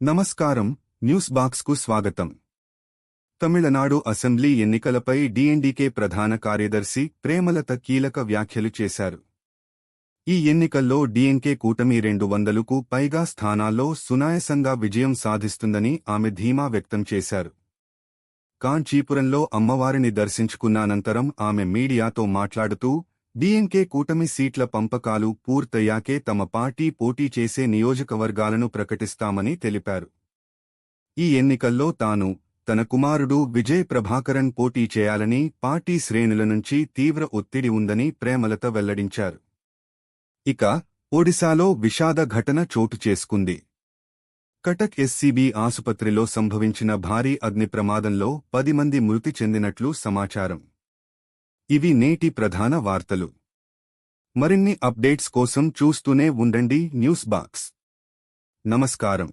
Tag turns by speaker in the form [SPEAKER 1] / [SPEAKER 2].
[SPEAKER 1] నమస్కారం. న్యూస్ బాక్స్కు స్వాగతం. తమిళనాడు అసెంబ్లీ ఎన్నికలపై డీఎన్డీకే ప్రధాన కార్యదర్శి ప్రేమలత కీలక వ్యాఖ్యలు చేశారు. ఈ ఎన్నికల్లో డీఎన్కే కూటమి 200కు పైగా స్థానాల్లో సునాయాసంగా విజయం సాధిస్తుందని ఆమె ధీమా వ్యక్తం చేశారు. కాంచీపురంలో అమ్మవారిని దర్శించుకున్న అనంతరం ఆమె మీడియాతో మాట్లాడుతూ డీఎన్కే కూటమి సీట్ల పంపకాలు పూర్తయ్యాకే తమ పార్టీ పోటీ చేసే నియోజకవర్గాలను ప్రకటిస్తామని తెలిపారు. ఈ ఎన్నికల్లో తాను, తన కుమారుడు విజయ్ ప్రభాకరన్ పోటీ చేయాలని పార్టీ శ్రేణుల నుంచి తీవ్ర ఒత్తిడి ఉందని ప్రేమలత వెల్లడించారు. ఇక ఒడిశాలో విషాద ఘటన చోటు చేసుకుంది. కటక్ ఎస్సీబీ ఆసుపత్రిలో సంభవించిన భారీ అగ్ని ప్రమాదంలో 10 మంది మృతి చెందినట్లు సమాచారం. ఇవి నేటి ప్రధాన వార్తలు. మరిన్ని అప్డేట్స్ కోసం చూస్తూనే ఉండండి న్యూస్ బాక్స్. నమస్కారం.